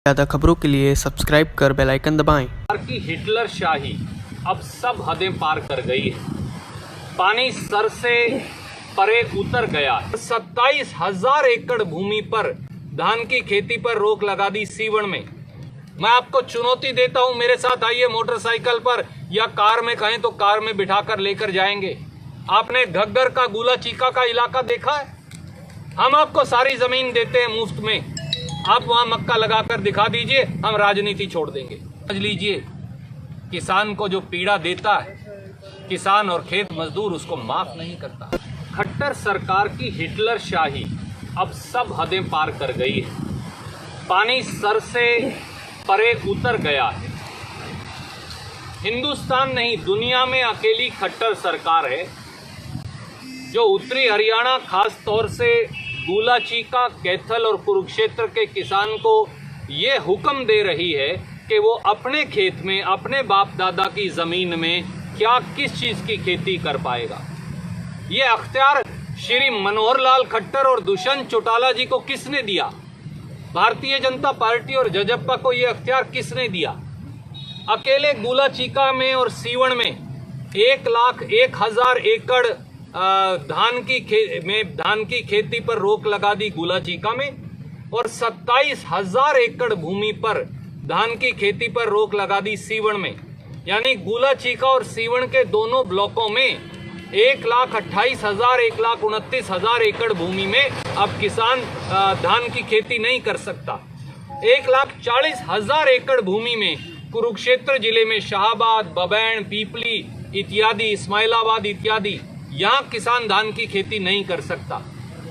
ज़्यादा खबरों के लिए सब्सक्राइब कर बेल आइकन दबाएं। की हिटलर शाही अब सब हदें पार कर गई है। पानी सर से परे उतर गया है। 27,000 एकड़ भूमि पर धान की खेती पर रोक लगा दी सीवन में। मैं आपको चुनौती देता हूं, मेरे साथ आइए मोटरसाइकिल पर या कार में, कहें तो कार में बिठाकर लेकर जाएंगे। आपने घग्गर का गुला चीका का इलाका देखा है? हम आपको सारी जमीन देते हैं मुफ्त में, आप वहां मक्का लगाकर दिखा दीजिए, हम राजनीति छोड़ देंगे। समझ लीजिए, किसान को जो पीड़ा देता है, किसान और खेत मजदूर उसको माफ नहीं करता। खट्टर सरकार की हिटलर शाही अब सब हदें पार कर गई है। पानी सर से परे उतर गया है। हिंदुस्तान नहीं, दुनिया में अकेली खट्टर सरकार है जो उत्तरी हरियाणा, खास तौर से गुला चीका, कैथल और कुरुक्षेत्र के किसान को ये हुक्म दे रही है कि वो अपने खेत में, अपने बाप दादा की जमीन में क्या किस चीज की खेती कर पाएगा। ये अख्तियार श्री मनोहर लाल खट्टर और दुष्यंत चौटाला जी को किसने दिया? भारतीय जनता पार्टी और जजप्पा को ये अख्तियार किसने दिया? अकेले गुला चीका में और सीवन में 1,01,000 एकड़ धान की खेती पर रोक लगा दी गुला चीका में, और 27,000 एकड़ भूमि पर धान की खेती पर रोक लगा दी सीवन में। यानी गुला चीका और सीवन के दोनों ब्लॉकों में 1,28,000 1,29,000 एकड़ भूमि में अब किसान धान की खेती नहीं कर सकता। 1,40,000 एकड़ भूमि में कुरुक्षेत्र जिले में शाहबाद, बबैन, पीपली इत्यादि, इस्माइलाबाद इत्यादि, यहाँ किसान धान की खेती नहीं कर सकता।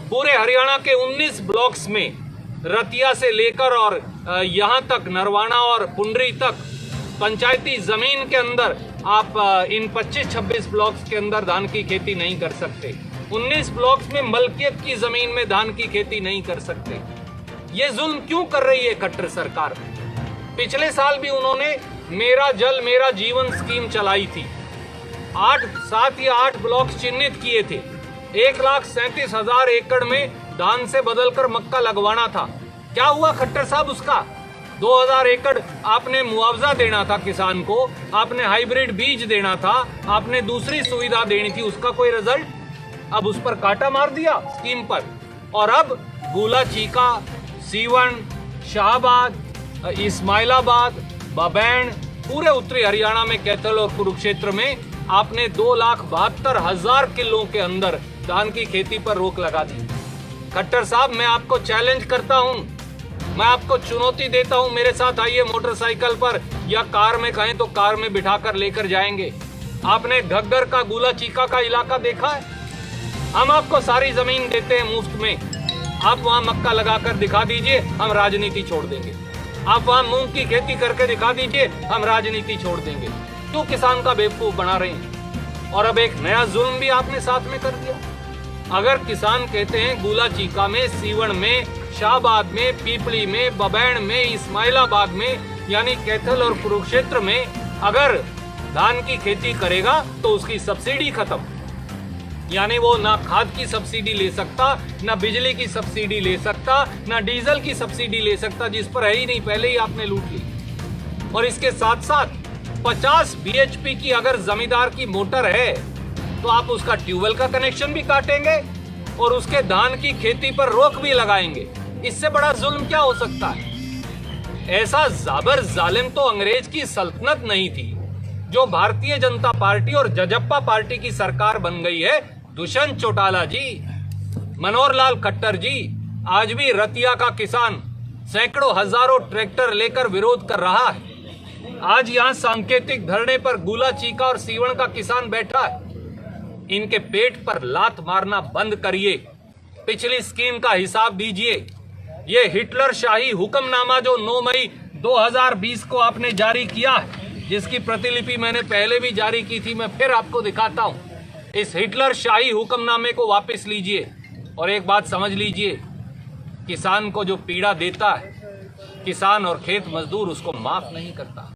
पूरे हरियाणा के 19 ब्लॉक्स में रतिया से लेकर और यहाँ तक नरवाना और पुंडरी तक पंचायती जमीन के अंदर आप इन 25-26 ब्लॉक्स के अंदर धान की खेती नहीं कर सकते। 19 ब्लॉक्स में मलकियत की जमीन में धान की खेती नहीं कर सकते। ये जुल्म क्यों कर रही है खट्टर सरकार? पिछले साल भी उन्होंने मेरा जल मेरा जीवन स्कीम चलाई थी। 7 या 8 ब्लॉक्स चिन्हित किए थे। 1,37,000 एकड़ में धान से बदलकर मक्का लगवाना था। क्या हुआ खट्टर साहब उसका? 2,000 एकड़ आपने मुआवजा देना था किसान को, आपने हाइब्रिड बीज देना था, आपने दूसरी सुविधा देनी थी, उसका कोई रिजल्ट? अब उस पर कांटा मार दिया स्कीम पर। और अब गुला चीका, सीवन, शाहबाद, इस्माइलाबाद, बबैन, पूरे उत्तरी हरियाणा में कैथल और कुरुक्षेत्र में आपने 2,72,000 किलो के अंदर धान की खेती पर रोक लगा दी। खट्टर साहब, मैं आपको चैलेंज करता हूं, मैं आपको चुनौती देता हूं, मेरे साथ आइए मोटरसाइकिल पर या कार में, कहें तो कार में बिठाकर लेकर जाएंगे। आपने घग्गर का गुला चीका का इलाका देखा है? हम आपको सारी जमीन देते हैं मुफ्त में, आप वहां मक्का लगाकर दिखा दीजिए, हम राजनीति छोड़ देंगे। आप वहां मूंग की खेती करके दिखा दीजिए, हम राजनीति छोड़ देंगे। क्यों किसान का बेवकूफ बना रहे हैं? और अब एक नया जुल्म भी आपने साथ में कर दिया। अगर किसान कहते हैं गुला चीका में, सीवन में, शाहबाद में, पीपली में, बबैन में, इस्माइलाबाद में, यानी कैथल और कुरुक्षेत्र में अगर धान की खेती करेगा तो उसकी सब्सिडी खत्म। यानी वो ना खाद की सब्सिडी ले सकता, ना बिजली की सब्सिडी ले सकता, ना डीजल की सब्सिडी ले सकता, जिस पर है ही नहीं, पहले ही आपने लूट ली। और इसके साथ साथ 50 BHP की अगर जमींदार की मोटर है तो आप उसका ट्यूबवेल का कनेक्शन भी काटेंगे और उसके धान की खेती पर रोक भी लगाएंगे। इससे बड़ा जुल्म क्या हो सकता है? ऐसा जाबर जालिम तो अंग्रेज की सल्तनत नहीं थी जो भारतीय जनता पार्टी और जजप्पा पार्टी की सरकार बन गई है। दुष्यंत चौटाला जी, मनोहर लाल खट्टर जी, आज भी रतिया का किसान सैकड़ों हजारों ट्रैक्टर लेकर विरोध कर रहा है। आज यहां सांकेतिक धरने पर गुला चीका और सीवन का किसान बैठा है। इनके पेट पर लात मारना बंद करिए, पिछली स्कीम का हिसाब दीजिए। ये हिटलर शाही हुक्मनामा जो 9 मई 2020 को आपने जारी किया है, जिसकी प्रतिलिपि मैंने पहले भी जारी की थी, मैं फिर आपको दिखाता हूं। इस हिटलर शाही हुक्मनामे को वापस लीजिए और एक बात समझ लीजिए, किसान को जो पीड़ा देता है, किसान और खेत मजदूर उसको माफ नहीं करता।